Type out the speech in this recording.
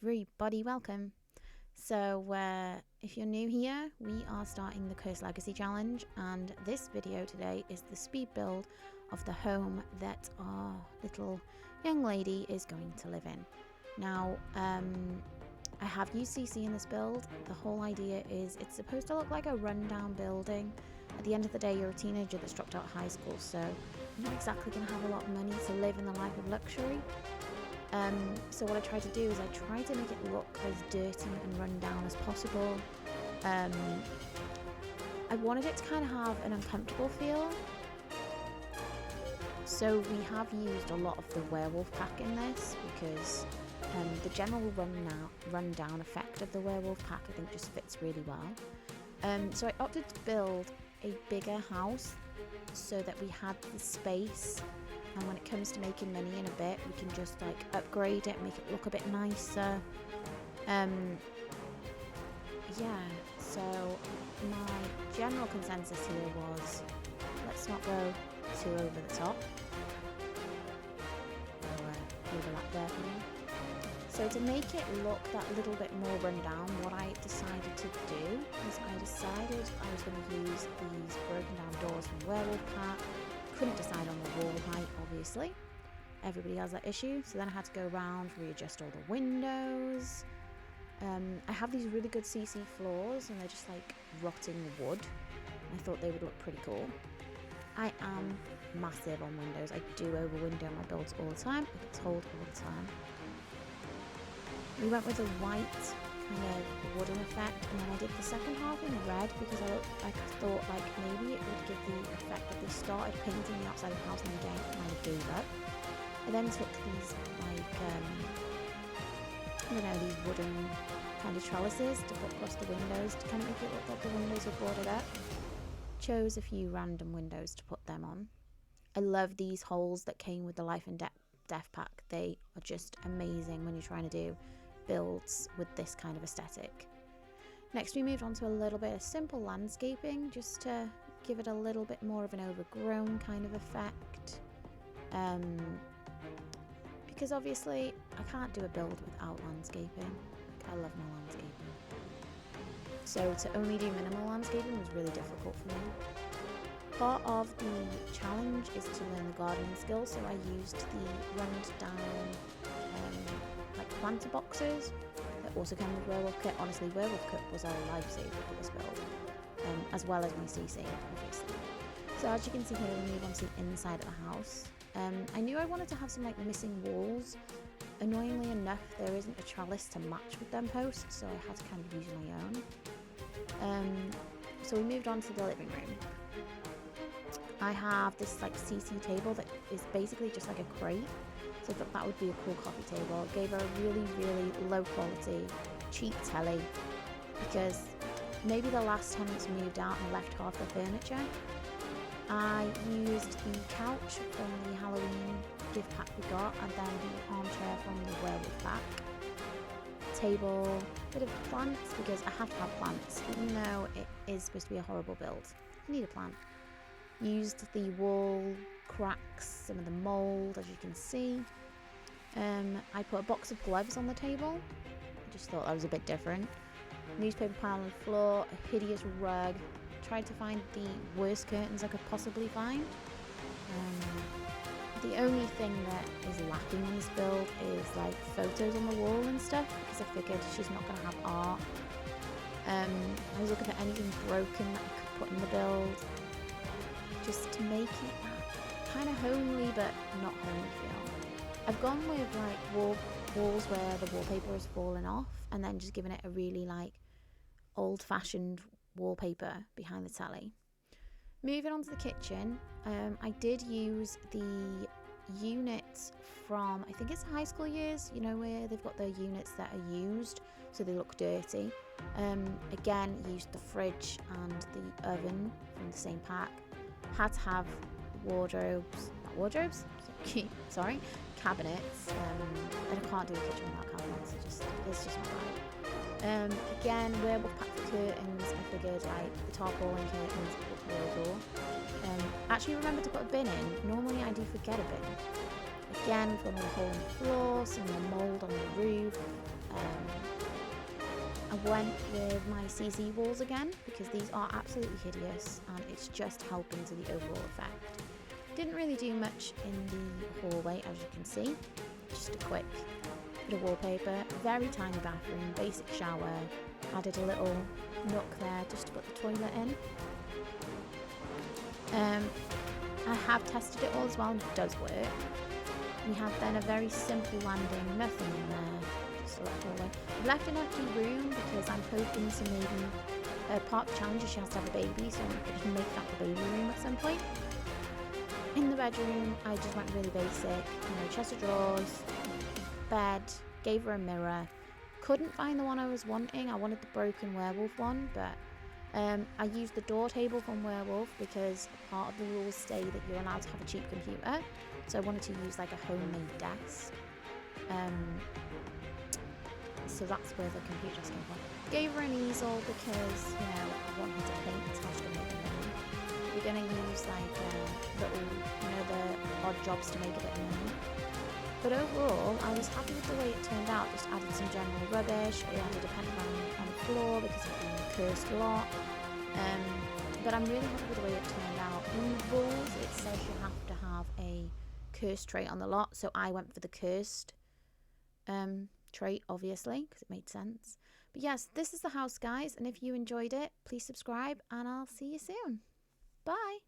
everybody, welcome. So if you're new here, we are starting the Curse Legacy Challenge, and this video today is the speed build of the home that our little young lady is going to live in. Now, I have used CC in this build. The whole idea is it's supposed to look like a rundown building. At the end of the day, you're a teenager that's dropped out of high school, so you're not exactly going to have a lot of money to live in the life of luxury. So what I try to do is I try to make it look as dirty and run down as possible. I wanted it to kind of have an uncomfortable feel. So we have used a lot of the werewolf pack in this because the general run-down effect of the werewolf pack I think just fits really well. So I opted to build a bigger house so that we had the space, and when it comes to making money in a bit we can just like upgrade it, make it look a bit nicer. Yeah, so my general consensus here was let's not go too over the top. Overlap there for me. So to make it look that little bit more rundown, what I decided to do is I decided I was going to use these broken down doors from Werewolf Pack. Couldn't decide on the wall height, obviously. Everybody has that issue. So then I had to go around, readjust all the windows. I have these really good CC floors and they're just like rotting wood. I thought they would look pretty cool. I am massive on windows. I do over-window my builds all the time. I get told all the time. We went with a white kind of wooden effect, and then I did the second half in red because I thought like maybe it would give the effect that they started painting the outside of the house and again it kind of gave up. I then took these like these wooden kind of trellises to put across the windows to kind of make it look like the windows were boarded up. Chose a few random windows to put them on. I love these holes that came with the Life and Death pack. They are just amazing when you're trying to do builds with this kind of aesthetic. Next we moved on to a little bit of simple landscaping just to give it a little bit more of an overgrown kind of effect. Because obviously I can't do a build without landscaping. I love my landscaping. So to only do minimal landscaping was really difficult for me. Part of the challenge is to learn the gardening skills, so I used the runned down like planter boxes that also come with Werewolf Kit. Honestly, Werewolf Kit was a lifesaver for this build, as well as my CC, obviously. So as you can see here, we move on to the inside of the house. I knew I wanted to have some like missing walls. Annoyingly enough, there isn't a trellis to match with them posts, so I had to kind of use my own. So we moved on to the living room. I have this like CC table that is basically just like a crate, so I thought that would be a cool coffee table. It gave her a really, really low quality, cheap telly, because maybe the last tenants moved out and left half the furniture. I used the couch from the Halloween gift pack we got, and then the armchair from the Werewolf pack. Table, bit of plants, because I have to have plants, even though it is supposed to be a horrible build. I need a plant. Used the wall cracks, some of the mould, as you can see. I put a box of gloves on the table. I just thought that was a bit different. Newspaper pile on the floor, a hideous rug. Tried to find the worst curtains I could possibly find. The only thing that is lacking in this build is like photos on the wall and stuff, because I figured she's not going to have art. I was looking for anything broken that I could put in the build, just to make it that kind of homely but not homely feel. I've gone with like walls where the wallpaper has fallen off, and then just given it a really like old-fashioned wallpaper behind the telly. Moving on to the kitchen, I did use the units from, I think it's high school years, you know, where they've got their units that are used so they look dirty. Again, used the fridge and the oven from the same pack. Had to have cabinets. And I can't do a kitchen without cabinets. It's just not right. Again, Werewolf pack for curtains. I figured like the tarpaulin curtains look really cool. Actually remember to put a bin in. Normally I do forget a bin. Again, we've got another hole in the floor, some more mould on the roof. I went with my CC walls again because these are absolutely hideous and it's just helping to the overall effect. Didn't really do much in the hallway, as you can see. Just a quick bit of wallpaper, very tiny bathroom, basic shower, added a little nook there just to put the toilet in. I have tested it all as well and it does work. We have then a very simple landing, nothing in there, just a little hallway. I've left an empty room because I'm hoping to maybe, part of the challenge is she has to have a baby, so I can make that the baby room at some point. In the bedroom, I just went really basic, chest of drawers, bed, gave her a mirror. Couldn't find the one I was wanting. I wanted the broken werewolf one, but I used the door table from Werewolf because part of the rules say that you're allowed to have a cheap computer. So I wanted to use like a homemade desk. So that's where the computer desk came from. Gave her an easel because, I want her to paint. That's how she's going to make it. We're going to use like little, the odd jobs to make a bit of money. But overall, I was happy with the way it turned out. Just added some general rubbish. I added a pentagram on the floor because it being a cursed lot. But I'm really happy with the way it turned out. In the rules, it says you have to have a cursed trait on the lot. So I went for the cursed trait, obviously, because it made sense. But yes, this is the house, guys. And if you enjoyed it, please subscribe and I'll see you soon. Bye.